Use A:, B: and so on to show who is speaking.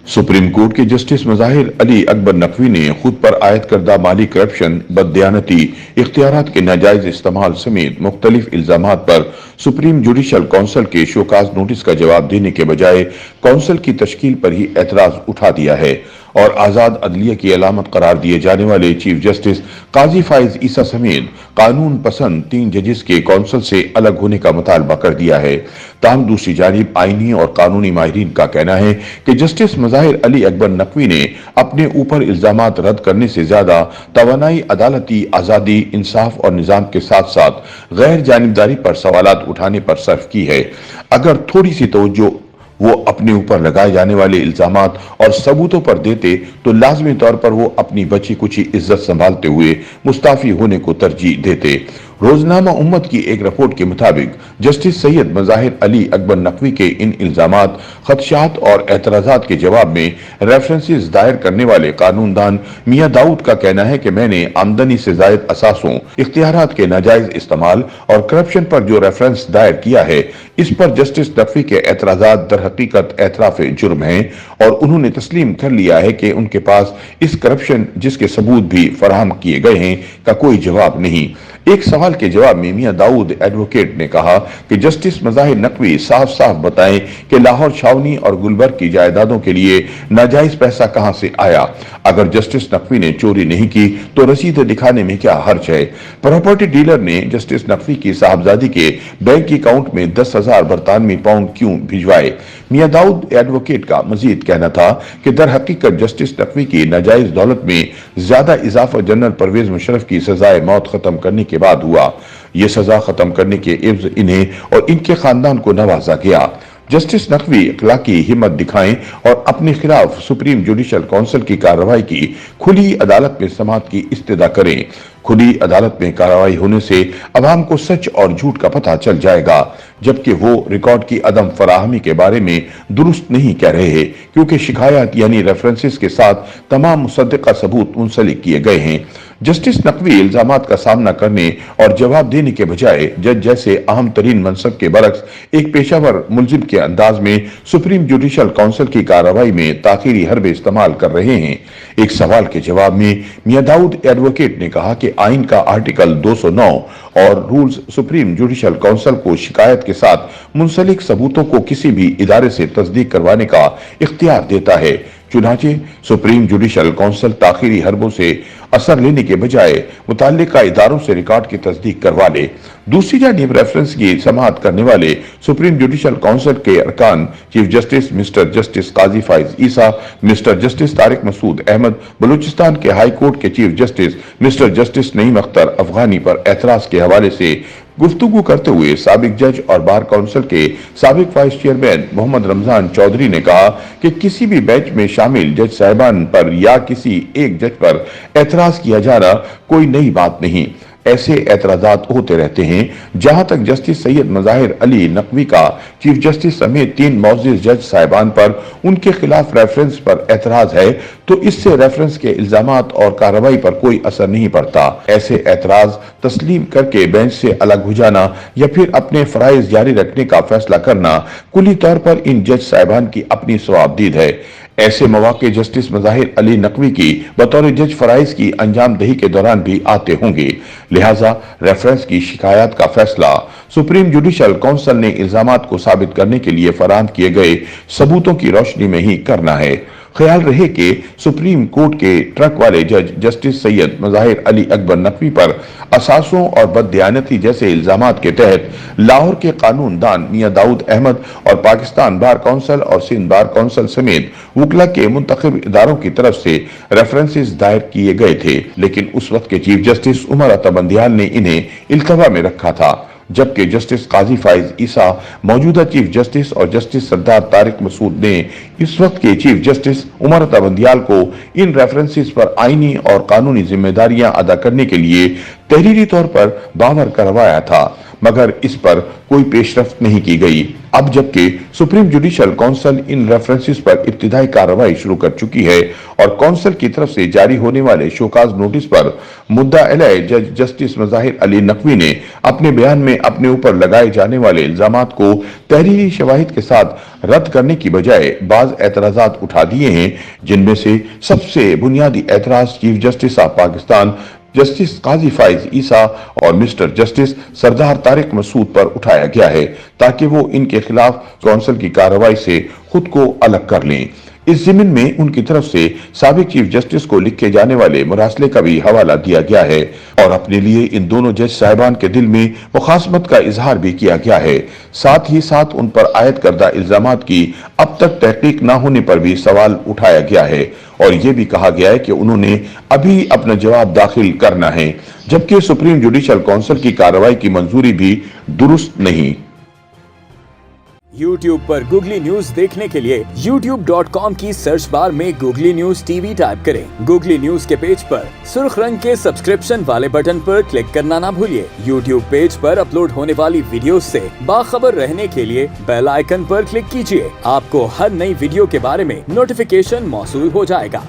A: Supreme court के justice Mazahir Ali Akbar Naqvi ने खुद पर आयद करदा माली करप्शन, बददियानती, इख्तियारात के नाजायज इस्तेमाल समेत मुख्तलिफ इल्जामात पर सुप्रीम जुडिशल काउंसिल के शोकाज नोटिस का जवाब देने के बजाय काउंसिल की तश्कील पर ही एतराज उठा दिया है और आज़ाद अदलिया की अलामत करार दिए जाने वाले चीफ जस्टिस काजी फाइज ईसा समेत कानून पसंद 3 जजेस के काउंसिल से अलग होने का मुतालबा कर दिया है। ताहम दूसरी जानिब आईनी और कानूनी माहिरीन का कहना है कि जस्टिस मज़ाहिर अली अकबर नकवी ने अपने ऊपर इल्जामात रद्द करने से ज्यादा तवानाई, अदालती आज़ादी, इंसाफ और निज़ाम के साथ साथ गैर जानिबदारी पर सवालात उठाने पर सर्फ की है। अगर थोड़ी सी तवज्जो वो अपने ऊपर लगाए जाने वाले इल्जामात और सबूतों पर देते तो लाजमी तौर पर वो अपनी बची कुची इज्जत संभालते हुए मुस्ताफी होने को तरजीह देते। रोजनामा उम्मत की एक रिपोर्ट के मुताबिक जस्टिस सैयद मज़ाहिर अली अकबर नकवी के इन इल्जामात, खदशात और एतराजात के जवाब में रेफरेंसेस दायर करने वाले कानूनदान मियां दाऊद का कहना है कि मैंने आमदनी से जायद असासों, इख्तियारात के नाजायज इस्तेमाल और करप्शन पर जो रेफरेंस दायर किया है, इस पर जस्टिस नकवी के एतराजात दर हकीकत एतराफ जुर्म हैं और उन्होंने तस्लीम कर लिया है कि उनके पास इस करप्शन जिसके सबूत भी फराहम किए गए हैं का कोई जवाब नहीं। एक सवाल के जवाब में मियां दाऊद एडवोकेट ने कहा कि जस्टिस मज़ाहिर नकवी साफ साफ बताएं कि लाहौर छावनी और गुलबर्ग की जायदादों के लिए नाजायज पैसा कहां से आया। अगर जस्टिस नकवी ने चोरी नहीं की तो रसीद दिखाने में क्या हर्ज है। प्रॉपर्टी डीलर ने जस्टिस नकवी की साहबजादी के बैंक अकाउंट में 10,000 बरतानवी पाउंड क्यों भिजवाए। मियां दाऊद एडवोकेट का मजीद कहना था कि दर हकीकत जस्टिस नकवी की नाजायज दौलत में ज्यादा इजाफा जनरल परवेज मुशर्रफ की सजाए मौत खत्म करने के बाद हुआ। यह सजा खत्म करने के एवज इन्हें और इनके खानदान को नवाजा गया। जस्टिस नकवी अखलाकी हिम्मत दिखाएं और अपने खिलाफ सुप्रीम जुडिशल काउंसिल की कार्रवाई की खुली अदालत में समाअत की इस्तदा करें। खुली अदालत में कार्रवाई होने से अवाम को सच और झूठ का पता चल जाएगा, जबकि वो रिकॉर्ड की अदम फराहमी के बारे में दुरुस्त नहीं कह रहे हैं क्योंकि शिकायत यानी रेफरेंसेस के साथ तमाम मुसद्दिका सबूत मुंसलिक किए गए हैं। जस्टिस नकवी इल्जामात का सामना करने और जवाब देने के बजाय जज जैसे अहम तरीन मनसब के बरक्स एक पेशावर मुलजिम के अंदाज में सुप्रीम जुडिशल काउंसिल की कार्रवाई में ताखीरी हरबे इस्तेमाल कर रहे हैं। एक सवाल के जवाब में मियां दाऊद एडवोकेट ने कहा कि आइन का आर्टिकल 209 और रूल्स सुप्रीम जुडिशल काउंसिल को शिकायत के साथ मुंसलिक सबूतों को किसी भी इदारे से तस्दीक करवाने का इख्तियार देता है। चुनाचे सुप्रीम जुडिशल काउंसिल ताखीरी हरबों से असर लेने के बजाय मुताल्लिका इदारों से रिकॉर्ड की तस्दीक करवा ले। दूसरी जानिब रेफरेंस की समाअत करने वाले सुप्रीम जुडिशल काउंसिल के अरकान chief justice mister justice Qazi Faez Isa, mister justice Tariq Masood Ahmed, Balochistan के हाई कोर्ट के chief justice mister justice Naeem Akhtar Afghani पर एतराज के हवाले से गुफ्तगू करते हुए साबिक जज और बार काउंसिल के साबिक वाइस चेयरमैन मोहम्मद रमजान चौधरी ने कहा कि किसी भी बेंच में शामिल जज साहिबान पर या किसी एक जज पर एतराज किया जाना कोई नई बात नहीं। ऐसे एतराजात होते रहते हैं। जहां तक जस्टिस सैयद मज़ाहिर अली नकवी का चीफ जस्टिस समेत 3 मौजूद जज साहिबान पर उनके खिलाफ रेफरेंस पर एतराज है तो इससे रेफरेंस के इल्जामात और कार्रवाई पर कोई असर नहीं पड़ता। ऐसे एतराज तस्लीम करके बेंच से अलग हो जाना या फिर अपने फराइज जारी रखने का फैसला करना कुली तौर पर इन जज साहिबान की अपनी सवाबदीद है। ऐसे मौके जस्टिस मज़ाहिर अली नकवी की बतौर जज फराइज की अंजाम दही के दौरान भी आते होंगे। लिहाजा रेफरेंस की शिकायत का फैसला सुप्रीम जुडिशल काउंसिल ने इल्जामात को साबित करने के लिए फराहम किए गए सबूतों की रोशनी में ही करना है। ख्याल रहे कि सुप्रीम कोर्ट के ट्रक वाले जज जस्टिस सैयद मज़ाहिर अली अकबर नकवी पर असासों और बददियानती जैसे इल्जामात के तहत लाहौर के कानूनदान मियां दाऊद अहमद और पाकिस्तान बार काउंसिल और सिंध बार काउंसिल समेत वकला के मुंतखब इदारों की तरफ से रेफरेंसेस दायर किए गए थे, लेकिन उस वक्त के चीफ जस्टिस उमर अता बंदियाल ने इन्हें इल्तवा में रखा था, जबकि जस्टिस काजी फाइज ईसा, मौजूदा चीफ जस्टिस और जस्टिस सरदार तारिक मसूद ने इस वक्त के चीफ जस्टिस उमर अता बंदियाल को इन रेफरेंसेस पर आईनी और कानूनी जिम्मेदारियां अदा करने के लिए तहरीरी तौर पर दावर करवाया था, मगर इस पर कोई पेशरफ्त नहीं की गई। अब जबकि सुप्रीम जुडिशल काउंसिल इन रेफरेंसेस पर इब्तिदाई कार्रवाई शुरू कर चुकी है और काउंसिल की तरफ से जारी होने वाले शोकाज नोटिस पर मुद्दा अलय जज जस्टिस मज़ाहिर अली नकवी ने अपने बयान में अपने ऊपर लगाए जाने वाले इल्जामात को तहरीरी शवाहिद के साथ रद्द करने की बजाय बाज एतराजात उठा दिए हैं, जिनमें से सबसे बुनियादी एतराज chief justice of Pakistan justice Qazi Faez Isa और मिस्टर जस्टिस सरदार तारिक मसूद पर उठाया गया है, ताकि वो इनके खिलाफ काउंसिल की कार्रवाई से खुद को अलग कर लें। इस ज़मीन में उनकी तरफ से साबिक चीफ जस्टिस को लिखे जाने वाले मुरासले का भी हवाला दिया गया है और अपने लिए इन दोनों जज साहिबान के दिल में मुखासमत का इजहार भी किया गया है। साथ ही साथ उन पर आयद करदा इल्जामात की अब तक तहकीक न होने पर भी सवाल उठाया गया है और ये भी कहा गया है कि उन्होंने अभी अपना जवाब दाखिल करना है, जबकि सुप्रीम जुडिशल काउंसिल की कार्रवाई की मंजूरी भी दुरुस्त नहीं।
B: YouTube पर गूगली न्यूज देखने के लिए youtube.com की सर्च बार में गूगली न्यूज टीवी टाइप करें। गूगली न्यूज के पेज पर सुर्ख रंग के सब्सक्रिप्शन वाले बटन पर क्लिक करना ना भूलिए। YouTube पेज पर अपलोड होने वाली वीडियो से बाखबर रहने के लिए बेल आइकन पर क्लिक कीजिए। आपको हर नई वीडियो के बारे में नोटिफिकेशन मौसूल हो जाएगा।